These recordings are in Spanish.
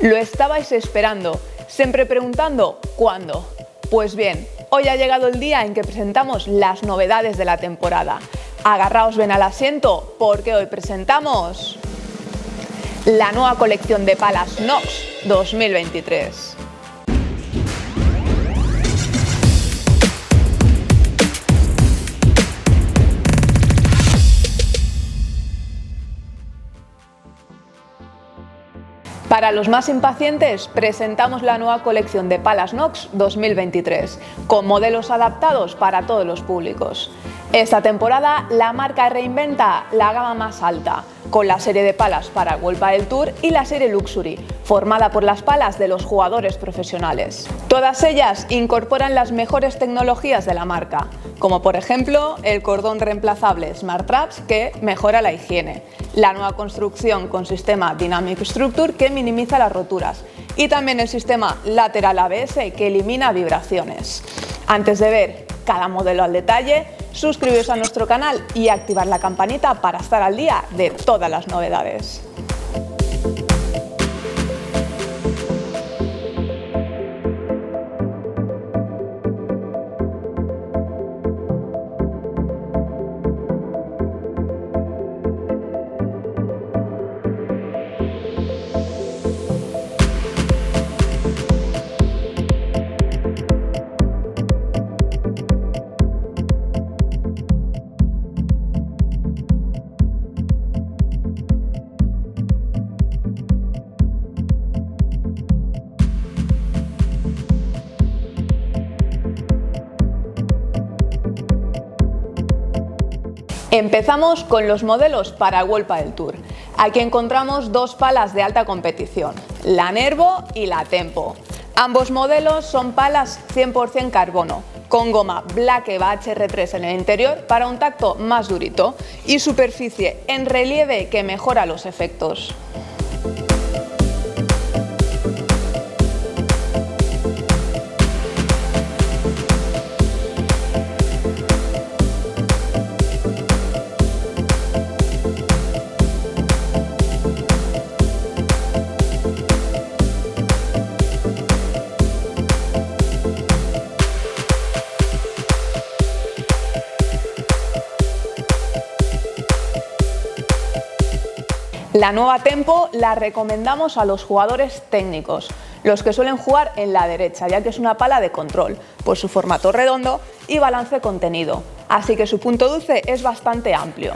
Lo estabais esperando, siempre preguntando ¿cuándo? Pues bien, hoy ha llegado el día en que presentamos las novedades de la temporada. Agarraos bien al asiento porque hoy presentamos la nueva colección de palas Nox 2023. Para los más impacientes, presentamos la nueva colección de palas Nox 2023, con modelos adaptados para todos los públicos. Esta temporada, la marca reinventa la gama más alta, con la serie de palas para World Padel Tour y la serie Luxury, formada por las palas de los jugadores profesionales. Todas ellas incorporan las mejores tecnologías de la marca, como por ejemplo el cordón reemplazable Smart Traps que mejora la higiene, la nueva construcción con sistema Dynamic Structure que minimiza las roturas y también el sistema Lateral ABS que elimina vibraciones. Antes de ver cada modelo al detalle, suscribiros a nuestro canal y activar la campanita para estar al día de todas las novedades. Empezamos con los modelos para World Padel Tour. Aquí encontramos dos palas de alta competición, la Nervo y la Tempo. Ambos modelos son palas 100% carbono, con goma Black Eva HR3 en el interior para un tacto más durito y superficie en relieve que mejora los efectos. La nueva Tempo la recomendamos a los jugadores técnicos, los que suelen jugar en la derecha, ya que es una pala de control, por su formato redondo y balance contenido, así que su punto dulce es bastante amplio.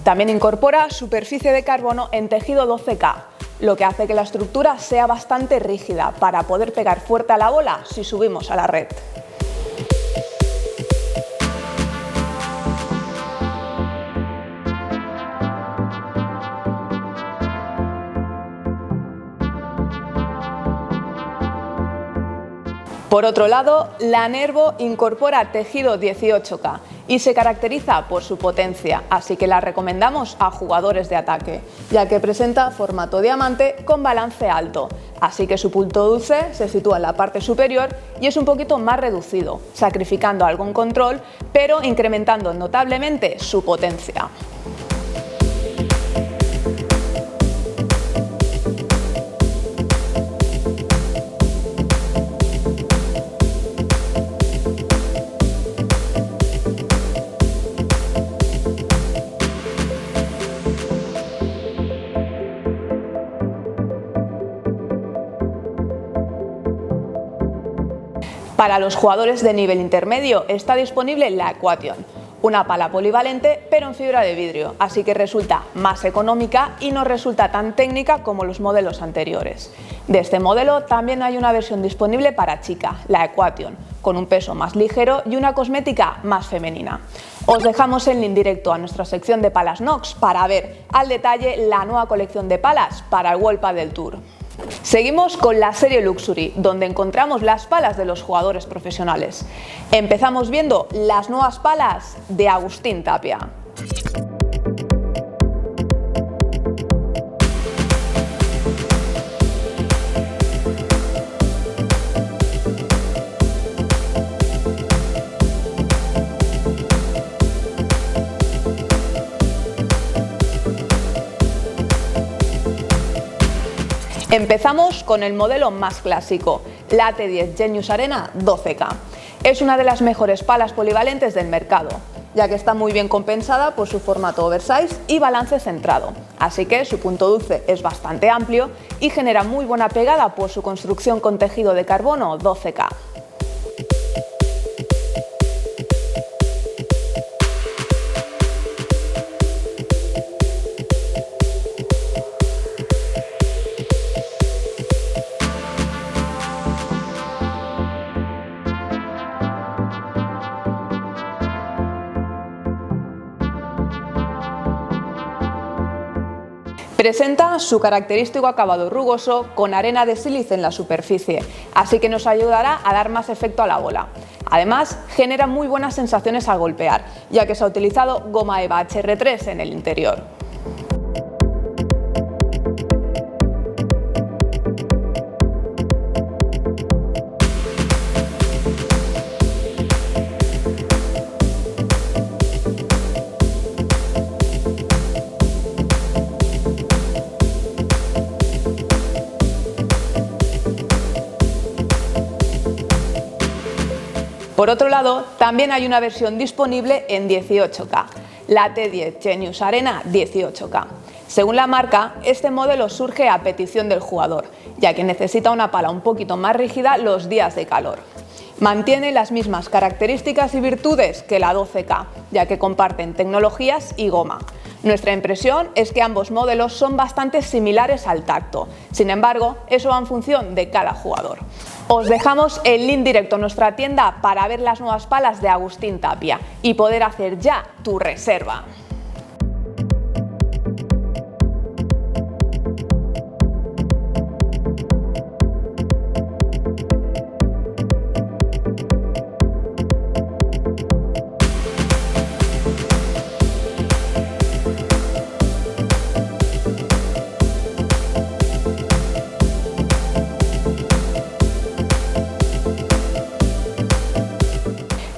También incorpora superficie de carbono en tejido 12K, lo que hace que la estructura sea bastante rígida para poder pegar fuerte a la bola si subimos a la red. Por otro lado, la Nervo incorpora tejido 18K y se caracteriza por su potencia, así que la recomendamos a jugadores de ataque, ya que presenta formato diamante con balance alto, así que su punto dulce se sitúa en la parte superior y es un poquito más reducido, sacrificando algún control, pero incrementando notablemente su potencia. Para los jugadores de nivel intermedio está disponible la Equation, una pala polivalente pero en fibra de vidrio, así que resulta más económica y no resulta tan técnica como los modelos anteriores. De este modelo también hay una versión disponible para chica, la Equation, con un peso más ligero y una cosmética más femenina. Os dejamos el link directo a nuestra sección de palas Nox para ver al detalle la nueva colección de palas para el World Padel Tour. Seguimos con la serie Luxury, donde encontramos las palas de los jugadores profesionales. Empezamos viendo las nuevas palas de Agustín Tapia. Empezamos con el modelo más clásico, la AT10 Genius Arena 12K. Es una de las mejores palas polivalentes del mercado, ya que está muy bien compensada por su formato oversize y balance centrado, así que su punto dulce es bastante amplio y genera muy buena pegada por su construcción con tejido de carbono 12K. Presenta su característico acabado rugoso con arena de sílice en la superficie, así que nos ayudará a dar más efecto a la bola. Además, genera muy buenas sensaciones al golpear, ya que se ha utilizado goma EVA HR3 en el interior. Por otro lado, también hay una versión disponible en 18K, la AT10 Genius Arena 18K. Según la marca, este modelo surge a petición del jugador, ya que necesita una pala un poquito más rígida los días de calor. Mantiene las mismas características y virtudes que la 12K, ya que comparten tecnologías y goma. Nuestra impresión es que ambos modelos son bastante similares al tacto, sin embargo, eso va en función de cada jugador. Os dejamos el link directo a nuestra tienda para ver las nuevas palas de Agustín Tapia y poder hacer ya tu reserva.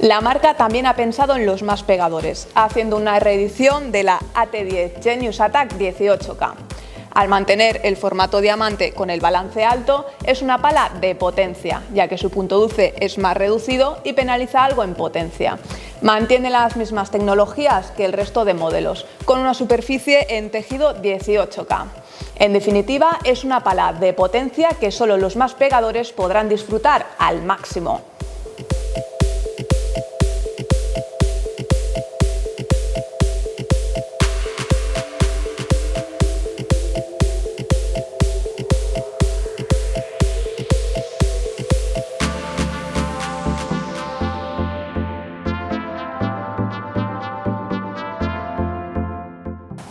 La marca también ha pensado en los más pegadores, haciendo una reedición de la AT10 Genius Attack 18K. Al mantener el formato diamante con el balance alto, es una pala de potencia, ya que su punto dulce es más reducido y penaliza algo en potencia. Mantiene las mismas tecnologías que el resto de modelos, con una superficie en tejido 18K. En definitiva, es una pala de potencia que solo los más pegadores podrán disfrutar al máximo.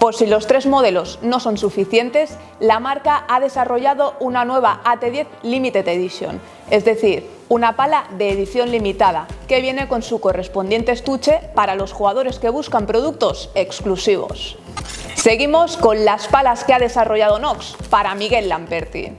Por si los tres modelos no son suficientes, la marca ha desarrollado una nueva AT10 Limited Edition, es decir, una pala de edición limitada que viene con su correspondiente estuche para los jugadores que buscan productos exclusivos. Seguimos con las palas que ha desarrollado Nox para Miguel Lamperti.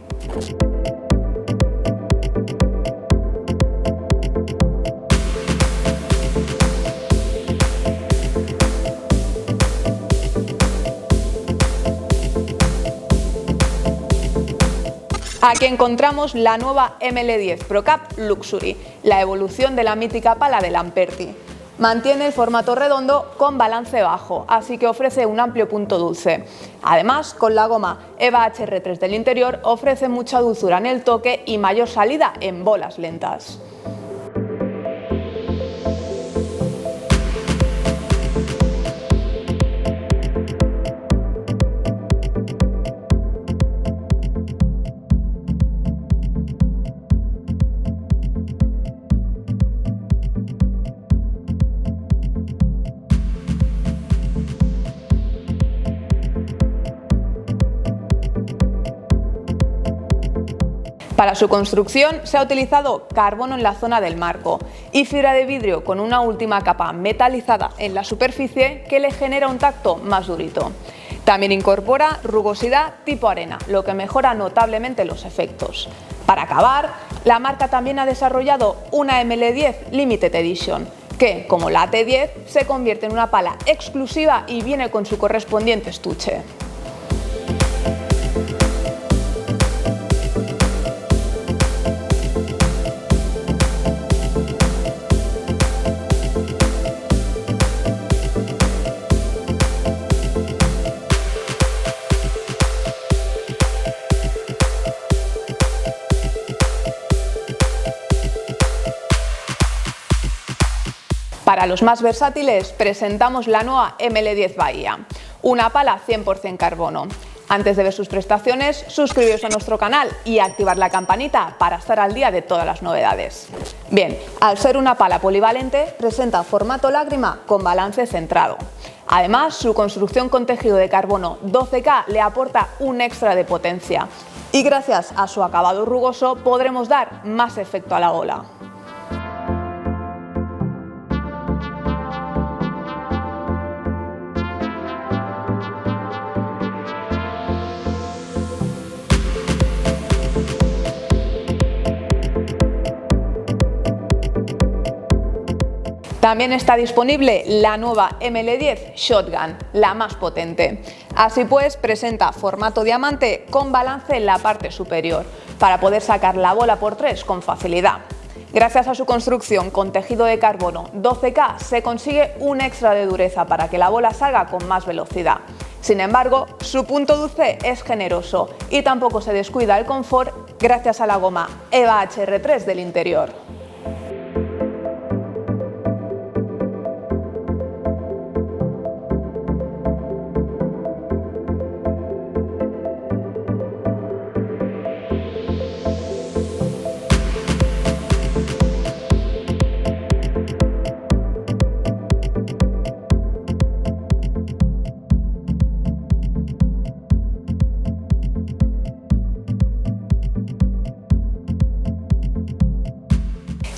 Aquí encontramos la nueva ML10 Pro Cup Luxury, la evolución de la mítica pala de Lamperti. Mantiene el formato redondo con balance bajo, así que ofrece un amplio punto dulce. Además, con la goma EVA HR3 del interior, ofrece mucha dulzura en el toque y mayor salida en bolas lentas. Para su construcción se ha utilizado carbono en la zona del marco y fibra de vidrio con una última capa metalizada en la superficie que le genera un tacto más durito. También incorpora rugosidad tipo arena, lo que mejora notablemente los efectos. Para acabar, la marca también ha desarrollado una ML10 Limited Edition, que, como la AT10, se convierte en una pala exclusiva y viene con su correspondiente estuche. Para los más versátiles presentamos la nueva ML10 Bahía, una pala 100% carbono. Antes de ver sus prestaciones, suscribiros a nuestro canal y activar la campanita para estar al día de todas las novedades. Bien, al ser una pala polivalente, presenta formato lágrima con balance centrado. Además, su construcción con tejido de carbono 12K le aporta un extra de potencia y gracias a su acabado rugoso podremos dar más efecto a la ola. También está disponible la nueva ML10 Shotgun, la más potente. Así pues, presenta formato diamante con balance en la parte superior, para poder sacar la bola por 3 con facilidad. Gracias a su construcción con tejido de carbono 12K se consigue un extra de dureza para que la bola salga con más velocidad. Sin embargo, su punto dulce es generoso y tampoco se descuida el confort gracias a la goma EVA HR3 del interior.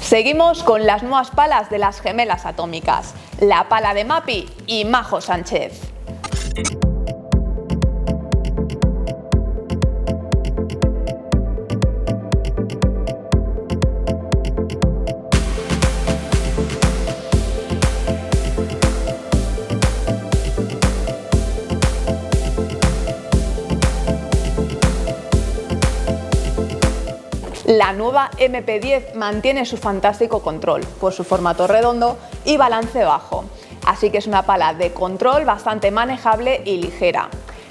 Seguimos con las nuevas palas de las gemelas atómicas, la pala de Mapi y Majo Sánchez. La nueva MP10 mantiene su fantástico control por su formato redondo y balance bajo, así que es una pala de control bastante manejable y ligera.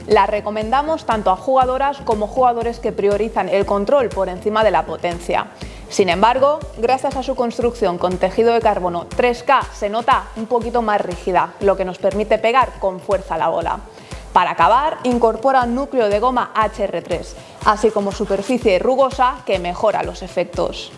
La recomendamos tanto a jugadoras como jugadores que priorizan el control por encima de la potencia. Sin embargo, gracias a su construcción con tejido de carbono 3K se nota un poquito más rígida, lo que nos permite pegar con fuerza la bola. Para acabar, incorpora un núcleo de goma HR3, así como superficie rugosa que mejora los efectos.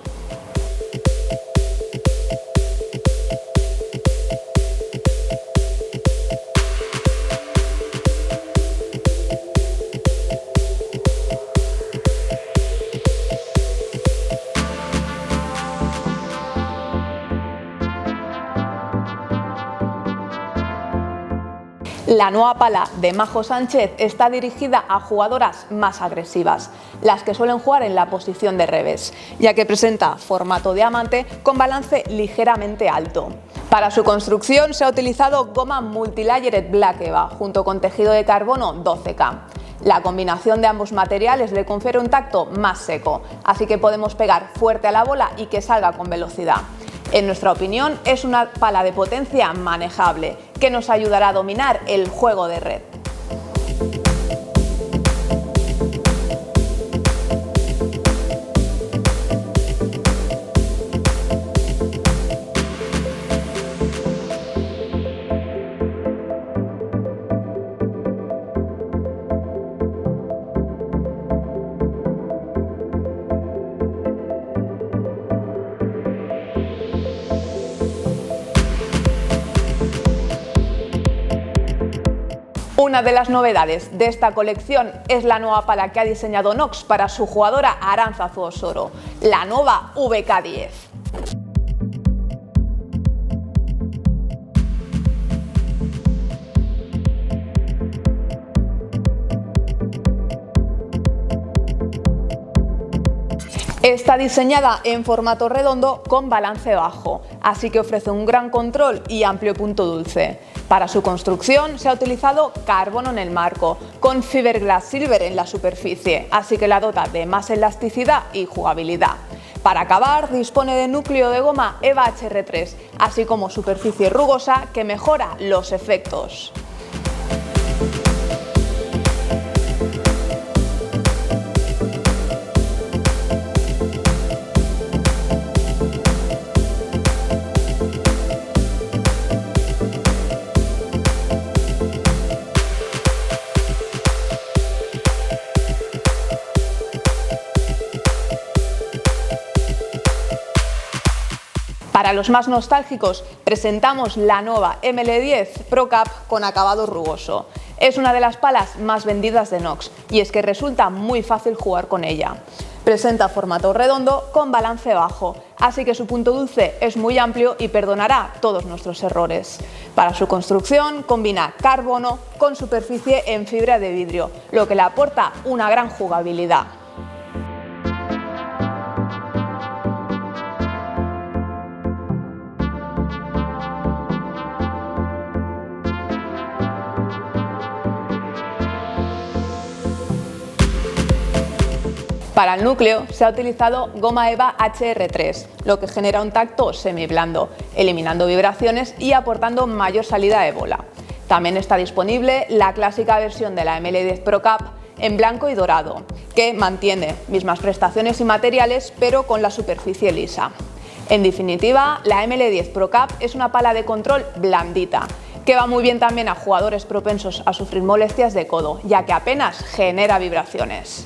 La nueva pala de Majo Sánchez está dirigida a jugadoras más agresivas, las que suelen jugar en la posición de revés, ya que presenta formato diamante con balance ligeramente alto. Para su construcción se ha utilizado goma Multilayered Black EVA junto con tejido de carbono 12K. La combinación de ambos materiales le confiere un tacto más seco, así que podemos pegar fuerte a la bola y que salga con velocidad. En nuestra opinión, es una pala de potencia manejable que nos ayudará a dominar el juego de red. Una de las novedades de esta colección es la nueva pala que ha diseñado Nox para su jugadora Arantzazu Osoro, la nueva VK10. Está diseñada en formato redondo con balance bajo, así que ofrece un gran control y amplio punto dulce. Para su construcción se ha utilizado carbono en el marco, con fiberglass silver en la superficie, así que la dota de más elasticidad y jugabilidad. Para acabar, dispone de núcleo de goma EVA HR3, así como superficie rugosa que mejora los efectos. Para los más nostálgicos, presentamos la nueva ML10 Pro Cap con acabado rugoso. Es una de las palas más vendidas de Nox y es que resulta muy fácil jugar con ella. Presenta formato redondo con balance bajo, así que su punto dulce es muy amplio y perdonará todos nuestros errores. Para su construcción combina carbono con superficie en fibra de vidrio, lo que le aporta una gran jugabilidad. Para el núcleo se ha utilizado goma EVA HR3, lo que genera un tacto semi-blando, eliminando vibraciones y aportando mayor salida de bola. También está disponible la clásica versión de la ML10 Pro Cap en blanco y dorado, que mantiene mismas prestaciones y materiales pero con la superficie lisa. En definitiva, la ML10 Pro Cap es una pala de control blandita, que va muy bien también a jugadores propensos a sufrir molestias de codo, ya que apenas genera vibraciones.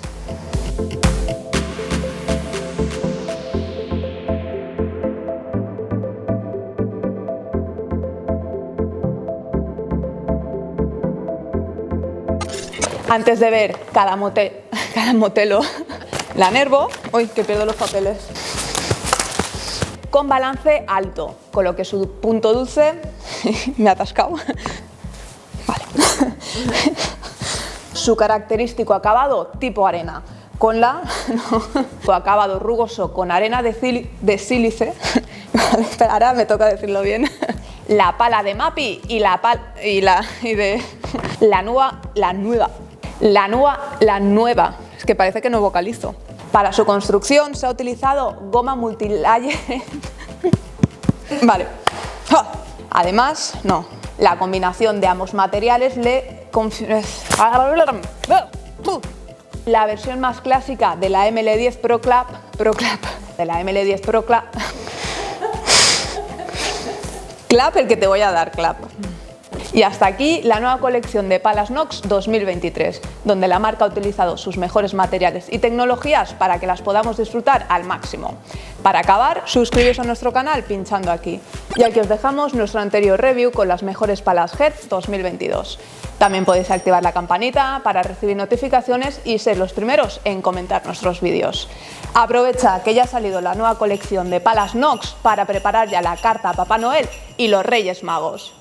Antes de ver cada modelo, la Nervo, uy, que pierdo los papeles, con balance alto, con lo que su punto dulce, me ha atascado, vale. Su característico acabado tipo arena, con su acabado rugoso con arena de sílice, vale, ahora me toca decirlo bien, la pala de Mappy y la nueva, es que parece que no vocalizo. Para su construcción se ha utilizado goma multilayer. Vale. Además, la combinación de ambos materiales la versión más clásica de la ML10 Pro Cap, clap el que te voy a dar, clap. Y hasta aquí la nueva colección de palas Nox 2023, donde la marca ha utilizado sus mejores materiales y tecnologías para que las podamos disfrutar al máximo. Para acabar, suscribiros a nuestro canal pinchando aquí. Y aquí os dejamos nuestro anterior review con las mejores palas Hertz 2022. También podéis activar la campanita para recibir notificaciones y ser los primeros en comentar nuestros vídeos. Aprovecha que ya ha salido la nueva colección de palas Nox para preparar ya la carta a Papá Noel y los Reyes Magos.